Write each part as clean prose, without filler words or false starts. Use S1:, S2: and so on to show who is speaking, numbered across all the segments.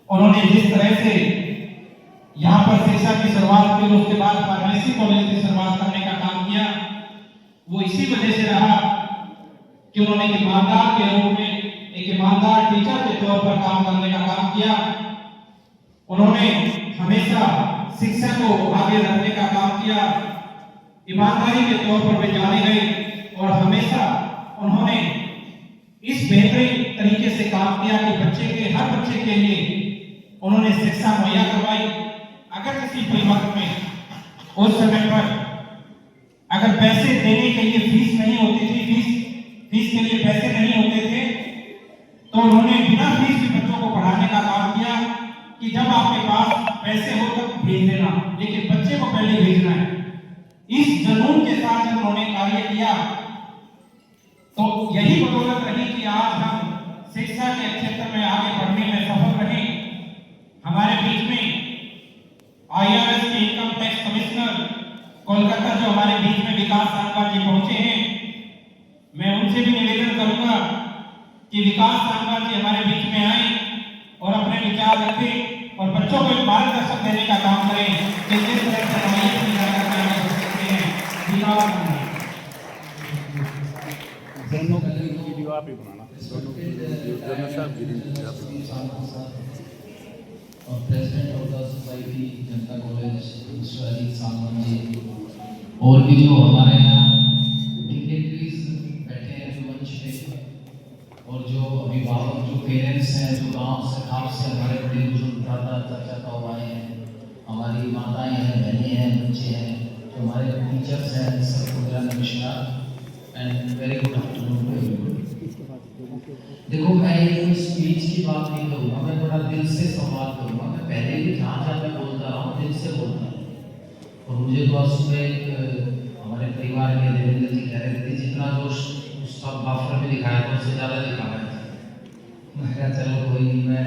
S1: उन्होंने जिस तरह से यहाँ पर शिक्षा की शुरुआत की, उसके बाद फार्मेसी कॉलेज की शुरुआत करने का काम किया, वो इसी वजह से रहा कि उन्होंने ईमानदार के रूप में, एक ईमानदार टीचर के तौर पर काम करने का काम किया। उन्होंने हमेशा शिक्षा को आगे रखने का काम किया, ईमानदारी के तौर पर वे जाने गए और हमेशा उन्होंने इस बेहतरीन तरीके से काम किया कि बच्चे के, हर बच्चे के लिए उन्होंने शिक्षा मुहैया करवाई। अगर किसी भी वक्त में उस समय पर अगर पैसे देने के लिए फीस नहीं होती थी, फीस के लिए पैसे नहीं होते थे, तो उन्होंने बिना फीस के बच्चों को पढ़ाने का काम किया कि जब आपके पास पैसे हो तब भेज देना, लेकिन बच्चे को पहले भेजना है। इस जुनून के साथ जब उन्होंने कार्य किया तो यही बदौलत रही कि आज हम शिक्षा के क्षेत्र में आगे बढ़ने में सफल रहे। हमारे बीच में IRS के इनकम टैक्स कमिश्नर कोलकाता जो हमारे बीच में विकास सांगवान जी पहुंचे हैं, मैं उनसे भी निवेदन करूंगा कि विकास सांगवान जी हमारे बीच में आए और अपने विचार रखें और बच्चों को मार्गदर्शन देने का काम करें कि किस तरह से हम ये सकते हैं।
S2: दोनों वीडियो आप ही बनाना, दोनों
S3: और president of the society Janata college mister Ajit Sangwan ji, और भी जो हमारे यहाँ डिग्निटरीज बैठे हैं जो मंच पे, और जो अभिभावक, जो पेरेंट्स हैं, जो गांव से खास से हमारे बड़े बुजुर्ग दादा चाचा ताऊ आए हैं, हमारी माताएं हैं, बहनें हैं, बच्चे हैं, जो हमारे टीचर्स हैं, सबको मेरा नमस्कार and very good afternoon to everyone. देखो, मैं ये स्पीच की बात नहीं करूँगा, मैं बड़ा दिल से संवाद करूँगा। मैं पहले भी जहाँ जहाँ मैं बोलता रहा हूँ दिल से बोलता हूँ। और मुझे तो आज सुबह हमारे परिवार के देवेंद्र जी कह रहे थे जितना जोश उस बाफर में दिखाया था उससे ज़्यादा दिखा रहे थे। मैं कहा चलो कोई नहीं, मैं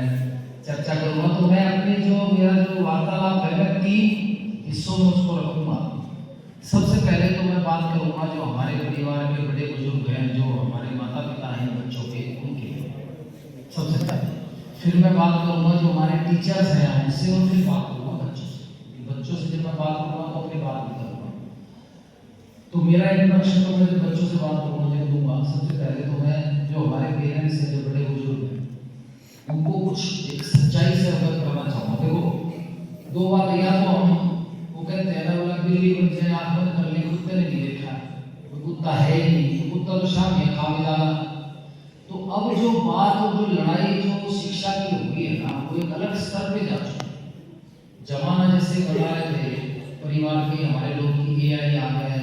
S3: चर्चा करूँगा। तो मैं अपने जो मेरा जो वार्तालाप है मैं 3 हिस्सों में उसको रखूँगा। सबसे पहले तो मैं बात करूँगा जो हमारे परिवार के बड़े बुजुर्ग हैं, जो हमारे माता पिता हैं बच्चों के, उनके सबसे पहले। फिर मैं बात करूँगा जो हमारे टीचर्स हैं उनसे, और फिर बात करूँगा बच्चों से। बच्चों से जब मैं बात करूँगा तो अपनी बात भी करूँगा। तो मेरा इंट्रोडक्शन तो मैं बच्चों से बात करूँगा जब दूँगा। सबसे पहले तो मैं जो हमारे पेरेंट्स हैं, जो बड़े बुजुर्ग हैं, उनको कुछ एक सच्चाई से अवगत करना चाहूँगा। देखो, 2 बार या तो हम वो कहते हैं ना, बोला बिल्ली को जैसे आँख बंद कर ली, कुत्ते ने नहीं देखा, वो कुत्ता है ही नहीं, कुत्ता तो शाम है खा भी डाला। तो अब जो बात और जो लड़ाई जो शिक्षा की हुई है ना, वो एक अलग स्तर पे जा चुकी है। जमाना जैसे बदल रहे थे परिवार के हमारे लोग की AI आ गया है,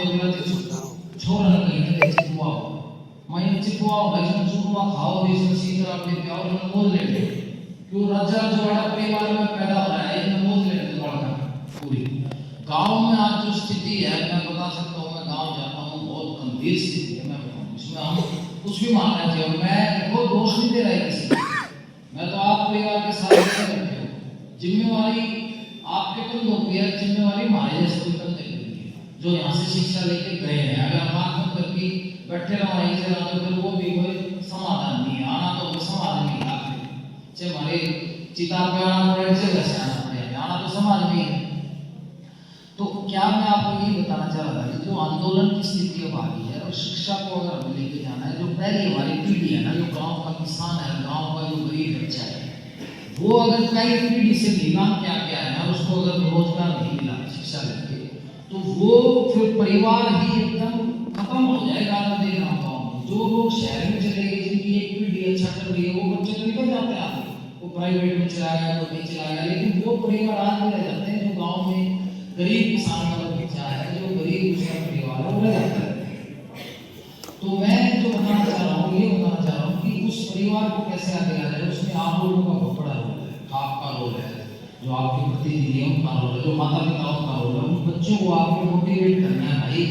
S3: बोला छोरा ना कहीं ना चिपवा मैं चिपवा भाई चुपवा खाओ देश सीधा अपने प्यार में मोल ले क्यों राजा जो बड़ा परिवार में पैदा हो रहा है ये मोल ले बड़ा पूरी गांव में आज जो स्थिति है मैं बता सकता हूँ मैं गांव जाता हूँ बहुत गंभीर स्थिति है मैं इसमें हम कुछ भी मानना चाहिए मैं बहुत दोष नहीं दे रहा है किसी मैं तो आप परिवार के साथ बैठे हूँ जिम्मेवारी आपके कंधों की है जिम्मेवारी हमारे जैसे कंधे की है जो यहाँ से शिक्षा लेके गए हैं अगर हम आंख बंद करके बैठे रहो यहीं से तो फिर वो भी कोई समाधान नहीं है आना तो समाधान नहीं आखिर चाहे हमारे चिता पे आना पड़े चाहे वैसे आना पड़े आना तो समाज में है तो क्या मैं आपको ये बताना चाह रहा था कि जो आंदोलन की स्थिति अब आ गई है और शिक्षा को अगर हमें लेके जाना है जो पहली हमारी पीढ़ी है ना जो गांव का किसान है गांव का जो गरीब बच्चा है वो अगर कई पीढ़ी से मिला क्या क्या है ना उसको अगर रोजगार नहीं मिला शिक्षा लेके तो वो फिर परिवार ही एकदम खत्म हो जाएगा मैं देख रहा हूँ जो लोग शहर में चले गए जिनकी एक पीढ़ी अच्छा कर रही है वो बच्चे तो निकल जाते हैं आगे वो प्राइवेट में चला गया कोई नहीं चला गया लेकिन वो परिवार आज भी रह जाते हैं जो गाँव में गरीब किसान का बच्चा है जो गरीब उसका परिवार है वो रह जाता है तो मैं जो बताना चाह रहा हूँ ये बताना चाह रहा हूँ कि उस परिवार को कैसे आगे लाया जाए उसमें आप लोगों का बहुत बड़ा रोल है आपका रोल है जो आपके प्रतिनिधि है उनका रोल है जो माता पिताओं का रोल है उन बच्चों को आपको मोटिवेट करना है भाई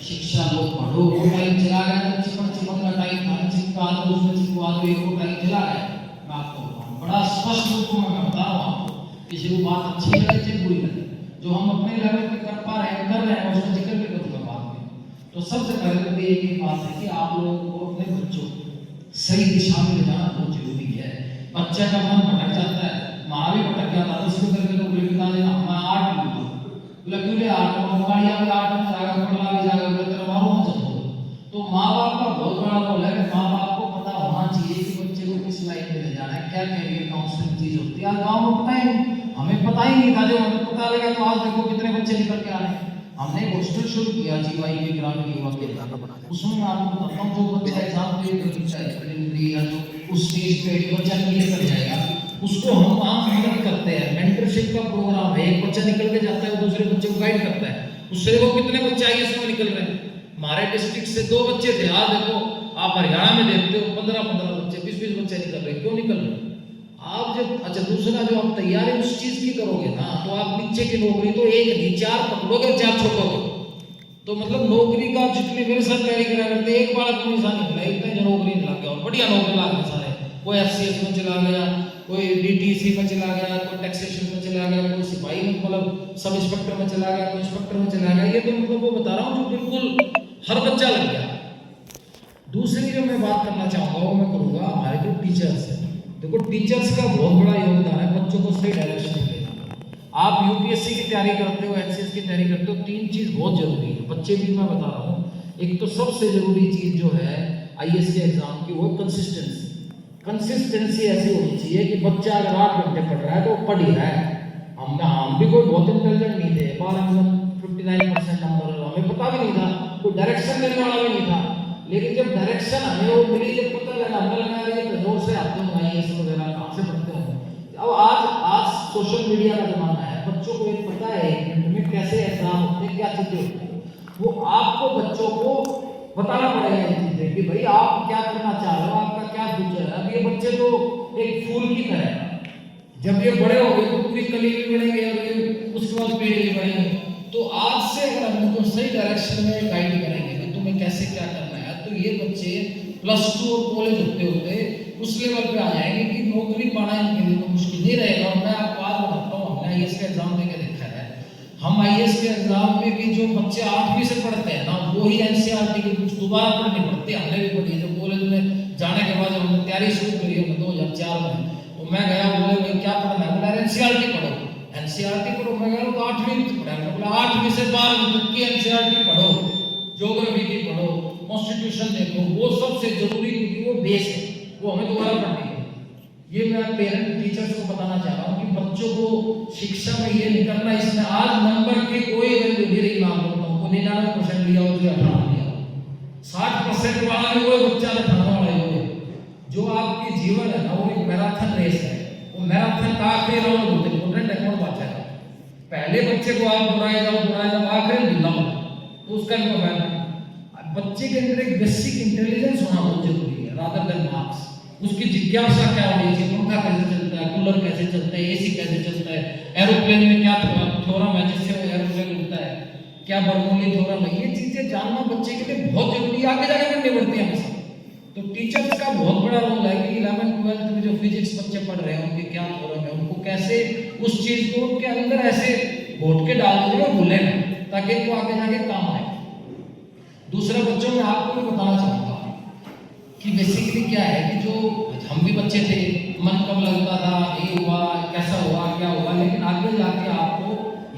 S3: शिक्षा लो पढ़ो वो टाइम चला गया चिपक का टाइम था चिपका दो उसमें चिपका दो एक वो टाइम चला गया मैं आपको बताऊँ बड़ा स्पष्ट रूप में मैं बता रहा हूँ आपको किसी को बात अच्छी लगे चाहे बुरी लगे जो हम अपने लेवल पे कर पा रहे हैं कर रहे हैं उसका जिक्र भी करूँगा बाद में तो सबसे पहले तो ये बात है कि आप लोगों को अपने बच्चों सही दिशा में ले जाना बहुत जरूरी है बच्चे का मन भटक जाता है माँ भी भटक जाता है उसको करके तो बोले पिता देना मैं 8 लूँगा बोला क्यों ले 8 गाड़ियाँ भी 8 में जाएगा पढ़ना भी जाएगा बोले तेरा मारो मत तो माँ बाप का बहुत बड़ा रोल है माँ बाप को पता होना चाहिए कि बच्चे को किस लाइन में ले जाना है क्या कैरियर काउंसलिंग चीज होती है आज गाँव में पता ही नहीं हमें पता ही नहीं था जब हमें पता लगा तो आज देखो कितने बच्चे निकल के आ रहे हैं हमने एक हॉस्टल शुरू किया जीवाई के ग्रामीण युवा के उसमें मैं आपको बताता हूँ जो बच्चा एग्जाम प्रिलिमिनरी या जो उस स्टेज पे बच्चा क्लियर कर जाएगा उसको हम वहाँ मदद करते हैं मेंटरशिप का प्रोग्राम है एक बच्चा निकल के जाता है दूसरे बच्चे को गाइड करता है उससे वो कितने बच्चे आईएएस में निकल रहे हैं हमारे डिस्ट्रिक्ट से 2 बच्चे थे आज देखो आप हरियाणा में देखते हो 15-15 बच्चे 20-20 बच्चे निकल रहे क्यों निकल रहे आप जब अच्छा दूसरा जो आप तैयारी उस चीज की करोगे ना तो आप नीचे की नौकरी तो एक नहीं 4 पकड़ोगे 4 छोड़ोगे तो मतलब नौकरी का जितने मेरे साथ तैयारी करा करते एक बार अपनी निशान निकला इतने जो नौकरी लग गया और बढ़िया नौकरी लग गए सारे कोई एफसीएस में चला गया कोई डीटीसी में चला गया कोई टैक्सेशन में चला गया कोई सिपाही में मतलब सब इंस्पेक्टर में चला गया कोई इंस्पेक्टर में चला गया ये तो मतलब वो बता रहा हूँ जो बिल्कुल हर बच्चा लग गया दूसरी जो मैं बात करना चाहूँगा वो मैं करूँगा हमारे जो टीचर्स हैं देखो टीचर्स का बहुत बड़ा योगदान है बच्चों को सही डायरेक्शन में लेना आप यूपीएससी की तैयारी करते हो एचसीएस की तैयारी करते हो 3 चीज़ बहुत जरूरी है बच्चे भी मैं बता रहा हूँ एक तो सबसे जरूरी चीज़ जो है आईएएस के एग्जाम की वो कंसिस्टेंसी ऐसी होनी चाहिए कि बच्चा अगर 8 घंटे पढ़ रहा है तो पढ़ ही रहा है हम भी कोई बहुत इंटेलिजेंट नहीं थे 59% नंबर हमें पता भी नहीं था कोई डायरेक्शन देने वाला भी नहीं था लेकिन जब डायरेक्शन हमें वो मिली जब पता लगा हमें लगा ये जोर से आते हो आईएएस वगैरह कहाँ से पढ़ते हो अब आज सोशल मीडिया का जमाना है बच्चों को एक पता है 1 मिनट में कैसे एग्जाम होते हैं क्या चीजें होती हैं वो आपको बच्चों को बताना पड़ेगा ये चीजें कि भाई आप क्या करना चाह रहे हो आपका क्या फ्यूचर है अब ये बच्चे तो एक फूल की तरह जब ये बड़े हो गए तो पूरी कली भी बढ़ेंगे और उसके बाद पेड़ भी बढ़ेंगे तो आज से अगर हम उनको सही डायरेक्शन में गाइड करेंगे कि तुम्हें कैसे क्या करना है तो ये बच्चे +2 और कॉलेज होते होते उस लेवल पे आ जाएंगे कि नौकरी पाना इनके लिए तो मुश्किल नहीं रहेगा और मैं आपको आज बताता हूँ हमने आईएएस का एग्जाम देकर देखा है हम आईएएस के एग्जाम में भी जो बच्चे 8वीं से पढ़ते हैं ना वो ही एनसीईआरटी की कुछ दोबारा पढ़नी पड़ती है हमने भी पढ़ी जब कॉलेज में जाने के बाद जब हमने तैयारी शुरू करी हमने 2004 में तो मैं गया बोले भाई क्या पढ़ना है बोला एनसीईआरटी पढ़ो एनसीईआरटी पढ़ो मैं गया तो 8वीं में पढ़ा बोला 8वीं से 12वीं तक की एनसीईआरटी पढ़ो ज्योग्राफी की पढ़ो कॉन्स्टिट्यूशन देखो वो सबसे जरूरी क्योंकि वो बेस है वो हमें दोबारा पढ़नी है ये मैं पेरेंट टीचर्स को बताना चाह रहा हूँ कि बच्चों को शिक्षा में ये नहीं करना इसमें आज नंबर की कोई वैल्यू नहीं रही माम लोगों को 99% लिया हो जो 18 लिया 60% वाला भी वो बच्चा 18 वाला ही जो आपकी जीवन है ना वो एक मैराथन रेस है वो मैराथन का आखिरी राउंड होते हैं इंपॉर्टेंट है कौन बात है पहले बच्चे को आप बुराए जाओ आखिरी में दिलाओ तो उसका क्या फायदा? बच्चे के अंदर एक बेसिक इंटेलिजेंस होना बहुत जरूरी है, रादर देन मार्क्स। उसकी जिज्ञासा क्या होनी चाहिए, पंखा कैसे चलता है, कूलर कैसे चलता है, एसी कैसे चलता है, एरोप्लेन में क्या थ्योरम है जिससे वो एरोप्लेन उड़ता है, क्या बर्नौली थ्योरम है, ये चीजें जानना बच्चे के लिए बहुत जरूरी है, आगे जाके करनी पड़ती है हमेशा। तो टीचर्स का बहुत बड़ा रोल है कि 11th-12th में जो फिजिक्स बच्चे पढ़ रहे हैं उनके क्या थ्योरम है, उनको कैसे उस चीज को उनके अंदर ऐसे घोट के डाल देंगे भूले ना, ताकि वो आगे जाके काम आए। दूसरा, बच्चों में आपको भी बताना चाहूंगा कि बेसिकली क्या है कि जो हम भी बच्चे थे, मन कब लगता था, ये हुआ, कैसा हुआ, क्या हुआ, लेकिन आगे जाके आपको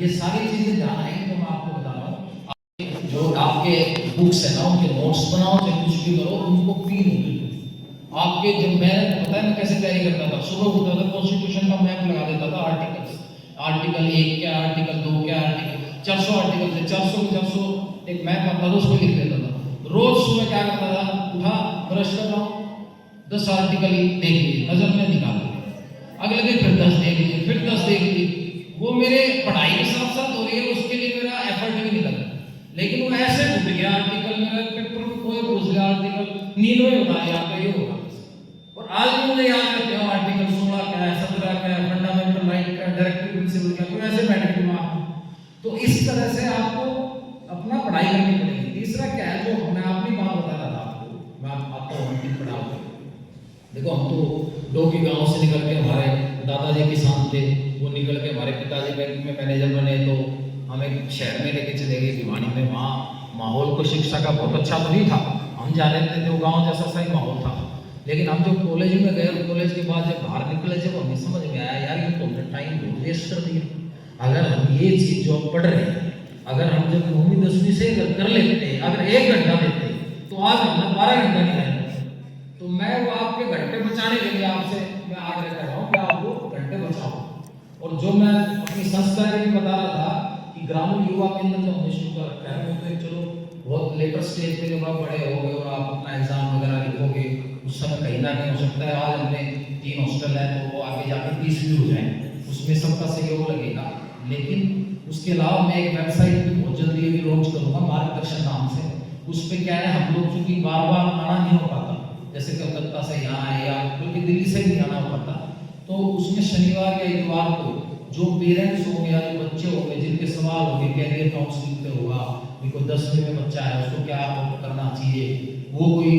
S3: ये सारी चीजें जानना है। तो मैं आपको बता रहा हूँ, जो आपके बुक्स है ना, उनके नोट्स बनाओ, चाहे कुछ भी करो, उनको क्लीन हो बिल्कुल। आपके जब मैं पता है मैं कैसे तैयारी करता था, सुबह उठता था, कॉन्स्टिट्यूशन का मैप लगा देता था, आर्टिकल 1 क्या, आर्टिकल 2 क्या, आर्टिकल 400 आर्टिकल थे, 400 एक मैप आता था, उसमें लिख देता था। रोज सुबह क्या करता था, उठा, ब्रश कर रहा हूँ, 10 आर्टिकल देख लिए, नजर में निकाल लिए, अगले दिन फिर 10 देख लिए, फिर 10 देख लिए। वो मेरे पढ़ाई के साथ साथ हो रही है, उसके लिए मेरा एफर्ट भी नहीं लगा, लेकिन वो ऐसे टूट गया आर्टिकल, मेरा पेपर में कोई पूछ गया आर्टिकल, नींद में उठा लिया आपका ये होगा। और आज भी मुझे याद करते हो आर्टिकल 16 क्या है, 17 क्या है, फंडामेंटल राइट क्या, डायरेक्टिव प्रिंसिपल क्या, तो ऐसे बैठ के दिमाग में। तो इस तरह से आपको अपना पढ़ाई करनी पड़ेगी। तीसरा क्या है, जो मैं अपनी बात बता रहा था आपको, मैं आता हूँ अंतिम पढ़ाओ। देखो, हम तो डोगी गांव से निकल के, हमारे दादाजी किसान थे, वो निकल के हमारे पिताजी बैंक में मैनेजर बने, तो हमें शहर में लेके चले गए भिवानी में। वहाँ माहौल को शिक्षा का बहुत अच्छा तो नहीं था, हम जा रहे थे तो गाँव जैसा सही माहौल था। लेकिन हम जब कॉलेज में गए, कॉलेज के बाद जब बाहर निकले, जब हमें समझ में आया यार ये तो हमने टाइम बहुत वेस्ट कर दिया। अगर हम ये चीज़ जो पढ़ रहे हैं, अगर हम जब 9वीं 10वीं से कर लेते, अगर 1 घंटा देते, तो आज हमने 12 घंटा निकाल। तो मैं वो आपके घंटे बचाने के लिए आपसे मैं आग्रह कर रहा हूँ कि आप वो घंटे बचाओ। और जो मैं अपनी संस्था के लिए बता रहा था कि ग्रामीण युवा केंद्र जो हमने शुरू कर रखा है, वो तो चलो बहुत लेटर स्टेज पे जब आप बड़े हो गए और आप अपना एग्जाम वगैरह लिखोगे, उस समय कहीं ना कहीं हो सकता है आज हमने 3 हॉस्टल है तो वो आगे जाकर 30 भी हो जाए, उसमें सबका सहयोग लगेगा। लेकिन उसके अलावा मैं एक वेबसाइट भी बहुत जल्दी अभी लॉन्च करूंगा, मार्गदर्शन नाम से। उस पर क्या है, हम लोग चूंकि बार बार आना नहीं हो पाता, जैसे कलकत्ता से यहाँ है या बल्कि दिल्ली से भी आना हो पाता, तो उसमें शनिवार या इतवार को जो पेरेंट्स होंगे या जो बच्चे होंगे जिनके सवाल होंगे, कैरियर काउंसलिंग पे होगा, कोई 10वीं में बच्चा है उसको क्या करना चाहिए, वो कोई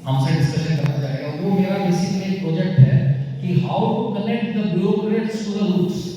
S3: हमसे डिस्कशन करना चाहेगा। वो मेरा बेसिकली एक प्रोजेक्ट है कि how to connect the bureaucrats to the roots.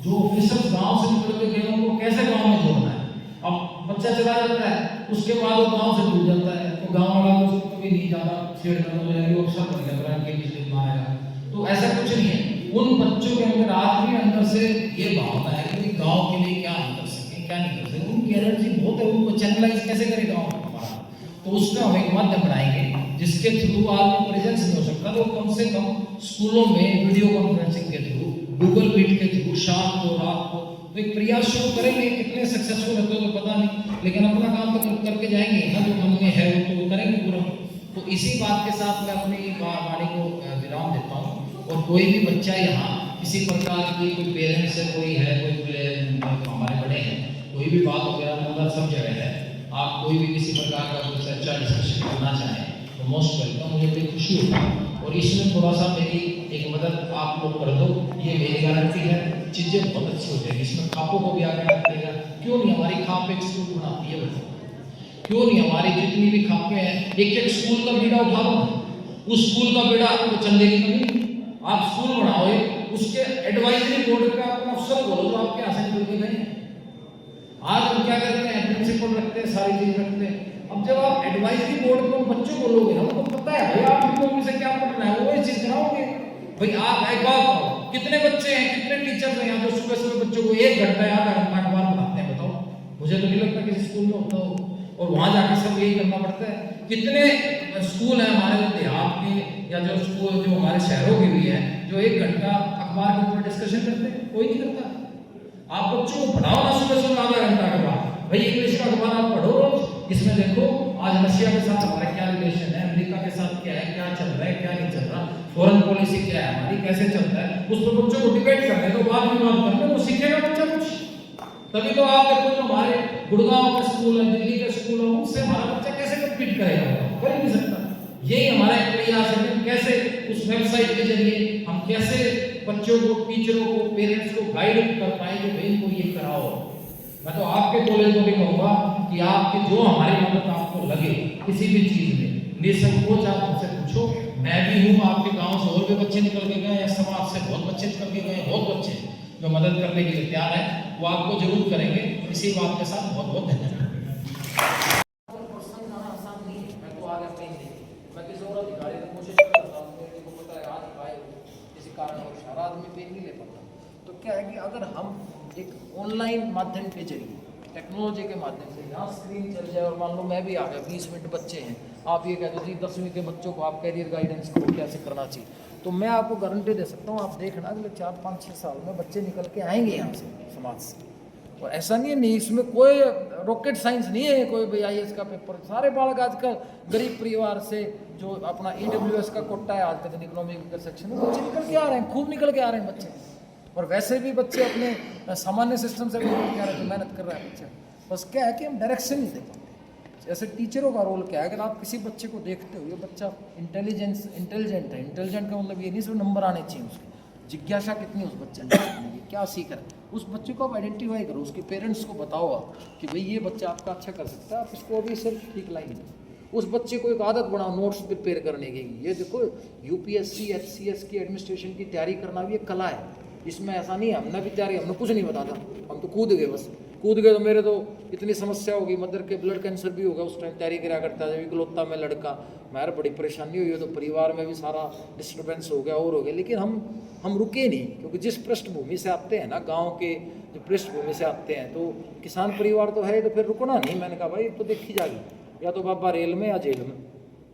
S3: जो ऑफिसर्स गांव से निकल के गए उनको कैसे गांव में जोड़ना है। अब बच्चा चला जाता है, उसके बाद वो गांव से दूर जाता है, तो गांव वाला उसको कभी नहीं ज्यादा छेड़खानी हो जाएगी, अफसर बन गया ब्रांड के लिए मारेगा। तो ऐसा कुछ नहीं है, उन बच्चों के अंदर आज भी अंदर से ये भावना है कि गांव के लिए क्या हम कर सकें, क्या नहीं कर सकते। उनकी एनर्जी बहुत है, उनको चैनलाइज कैसे करें गाँव हमारा। तो उसका हम एक माध्यम बनाएंगे जिसके थ्रू आज प्रेजेंस नहीं हो सकता, तो कम से कम स्कूलों में वीडियो कॉन्फ्रेंसिंग के थ्रू, गूगल मीट के थ्रू शाम को रात को तो एक प्रयास शुरू करेंगे। कितने सक्सेसफुल होते हो तो पता नहीं, लेकिन अपना काम तो करके जाएंगे ना, जो मन में है वो तो करेंगे पूरा। तो इसी बात के साथ मैं अपनी वाणी को विराम देता हूँ। और कोई भी बच्चा यहाँ किसी प्रकार की कोई पेरेंट्स से कोई है, कोई हमारे बड़े हैं, कोई भी बात वगैरह मतलब सब जगह है, आप कोई भी किसी प्रकार का कोई चर्चा डिस्कशन करना चाहें तो मोस्ट वेलकम, मुझे बड़ी खुशी होगी। और इसमें थोड़ा सा मेरी एक मदद आप लोग कर दो, ये मेरी गारंटी है, चीज़ें बहुत अच्छी हो जाएगी। इसमें खापों को भी आगे रखिएगा, क्यों नहीं हमारी खाप एक स्कूल बनाती है बच्चों, क्यों नहीं हमारी जितनी भी खापें हैं एक स्कूल का बीड़ा उठा लो, उस स्कूल का बीड़ा आपको चंदे की कमी, आप स्कूल बनाओ, उसके एडवाइजरी बोर्ड पे आप अफसर बोलो तो आपके यहाँ से निकल के गए। आज हम क्या करते हैं, प्रिंसिपल रखते हैं, सारी चीज रखते हैं। अब जब आप एडवाइजरी बोर्ड को बच्चों को लोगे ना, उनको पता है भाई आप इनको से क्या पढ़ना है, वो ये चीज कराओगे। भाई आप एक बात करो, कितने बच्चे हैं, कितने टीचर्स हैं यहाँ जो सुबह सुबह बच्चों को 1 घंटा या आधा घंटा अखबार पढ़ाते हैं, बताओ। मुझे तो नहीं लगता किसी स्कूल में होता हो, और वहाँ जाके सब यही करना पड़ता है। कितने स्कूल हैं हमारे देहात के या जो स्कूल जो हमारे शहरों के भी है, जो 1 घंटा अखबार के ऊपर डिस्कशन करते हैं, कोई नहीं करता। आप बच्चों को पढ़ाओ ना सुबह सुबह आधा घंटा अखबार, भाई इंग्लिश का अखबार आप पढ़ो रोज, इसमें देखो आज रशिया के साथ हमारा क्या रिलेशन है, अमेरिका के साथ क्या है, क्या चल रहा है, क्या नहीं चल रहा, फॉरेन पॉलिसी क्या है हमारी, कैसे चलता है, उस पर बच्चों को डिबेट करने तो बाद में बात करने वो सीखेगा बच्चा कुछ। तभी तो आप देखो जो हमारे गुड़गांव के स्कूल है, दिल्ली के स्कूल है, उनसे हमारा बच्चा कैसे कम्पीट करेगा? कर ही नहीं सकता। यही हमारा प्रयास है कि कैसे उस वेबसाइट के जरिए हम कैसे बच्चों को, टीचरों को, पेरेंट्स को गाइड कर पाए कि भाई इनको ये कराओ। मैं तो आपके कॉलेज को भी कहूँगा कि आपकी जो हमारी मदद आपको लगे किसी भी चीज़ में, निसंकोच आप हमसे पूछो। मैं भी हूँ, आपके गांव से और भी बच्चे निकल के गए, समाज से बहुत बच्चे निकल के गए, बहुत बच्चे जो मदद करने के लिए तैयार है, वो आपको जरूर करेंगे। इसी बात के साथ बहुत बहुत धन्यवाद। तो क्या है कि अगर हम एक ऑनलाइन माध्यम के जरिए, टेक्नोलॉजी के माध्यम से यहाँ स्क्रीन चल जाए और मान लो मैं भी आ गया, 20 मिनट बच्चे हैं, आप ये कहते हो जी 10वीं के बच्चों को आप कैरियर गाइडेंस को कैसे करना चाहिए, तो मैं आपको गारंटी दे सकता हूँ, आप देखना अगले 4, 5, 6 साल में बच्चे निकल के आएंगे यहाँ से, समाज से। और ऐसा नहीं है, नहीं इसमें कोई रॉकेट साइंस नहीं है, कोई भाई IAS का पेपर, सारे बालक आजकल गरीब परिवार से जो अपना EWS का कोटा है, आज तक इकोनॉमिक सेक्शन में बच्चे निकल के आ रहे हैं, खूब निकल के आ रहे हैं बच्चे। और वैसे भी बच्चे अपने सामान्य सिस्टम से भी निकल के आ रहे हैं, तो मेहनत कर रहा है बच्चा। बस क्या है कि हम डायरेक्शन नहीं दे पाते। जैसे टीचरों का रोल क्या है, अगर आप किसी बच्चे को देखते हो, ये बच्चा इंटेलिजेंट है, इंटेलिजेंट का मतलब ये नहीं सिर्फ नंबर आने चाहिए, उसके जिज्ञासा कितनी उस बच्चे ने, क्या सीख रहा है, उस बच्चे को आप आइडेंटिफाई करो, उसके पेरेंट्स को बताओ आप कि भाई ये बच्चा आपका अच्छा कर सकता है, आप इसको अभी सिर्फ ठीक लाइन दो। उस बच्चे को एक आदत बनाओ नोट्स प्रिपेयर करने की। ये देखो UPSC HCS की एडमिनिस्ट्रेशन की तैयारी करना भी एक कला है, इसमें ऐसा नहीं है हमने भी तैयारी, हमने कुछ नहीं बताता, हम तो कूद गए, बस कूद गए। तो मेरे तो इतनी समस्या होगी, मदर के ब्लड कैंसर भी होगा, उस टाइम तैयारी करा करता है, जब इकलौता में लड़का, मेरे बड़ी परेशानी हुई है, तो परिवार में भी सारा डिस्टर्बेंस हो गया और हो गया। लेकिन हम रुके नहीं, क्योंकि जिस पृष्ठभूमि से आते हैं ना, गाँव के जो पृष्ठभूमि से आते हैं, तो किसान परिवार तो है, तो फिर रुकना नहीं। मैंने कहा भाई तो देखी जाएगी, या तो बाबा रेल में या जेल में,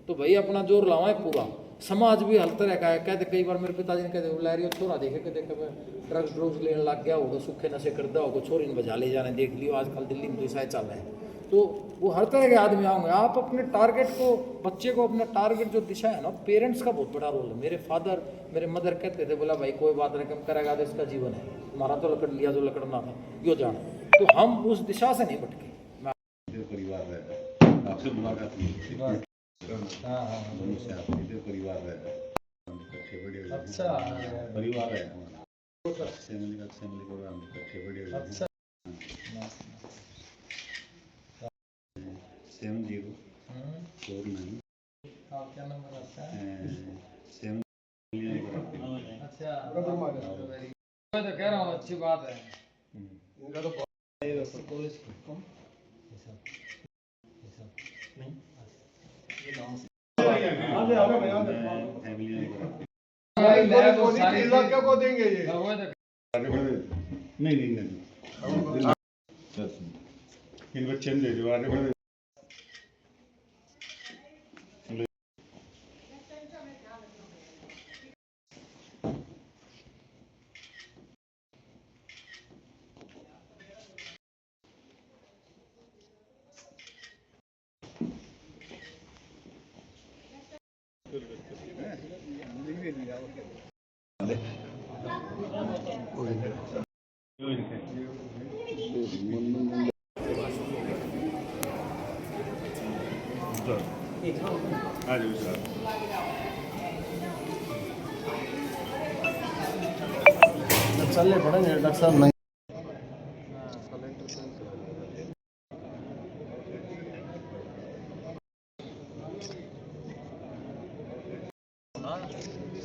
S3: तो भाई अपना जोर लाओ है पूरा। समाज भी हर तरह का है, कहते कई बार मेरे पिताजी ने कहते लहरियो छोरा देखे के देखे मैं ड्रग्स ड्रग्स लेने लग गया होगा, सूखे नशे करता होगा, छोरी ने बजा ले जाने, देख लियो आजकल दिल्ली में तो ऐसा चल रहा है। तो वो हर तरह के आदमी आएंगे। आप अपने टारगेट को, बच्चे को अपना टारगेट जो दिशा है ना, पेरेंट्स का बहुत बड़ा रोल है। मेरे मदर कहते थे, बोला भाई कोई बात नहीं, कम करेगा तो इसका जीवन है, तुम्हारा तो लकड़ लिया जो लकड़ना था यो जाना। तो हम उस दिशा से नहीं भटके।
S2: परिवार है, आपसे मुलाकात हुई, दोनों से आप परिवार है, इकट्ठे बड़े हुए, अच्छा परिवार है हमारा, फैमिली को हम इकट्ठे बड़े हुए। अच्छा सेम जीरो 49 क्या नंबर आता है, सेम। अच्छा मैं तो कह रहा हूँ अच्छी बात है। इनका तो कॉलेज नहीं को देंगे ये, नहीं इन बच्चे दे दो आगे बढ़े। चलने पड़ेंगे डॉक्टर साहब, नहीं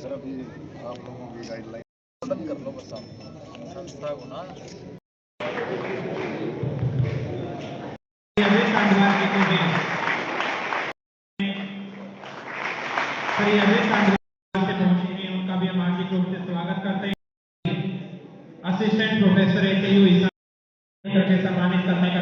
S2: सर अभी आप लोगों की गाइडलाइन बंद कर लो बस, आप संस्था को ना
S1: उनका भी हम हार्दिक रूप से स्वागत करते हैं। असिस्टेंट प्रोफेसर AKU करके सम्मानित करने का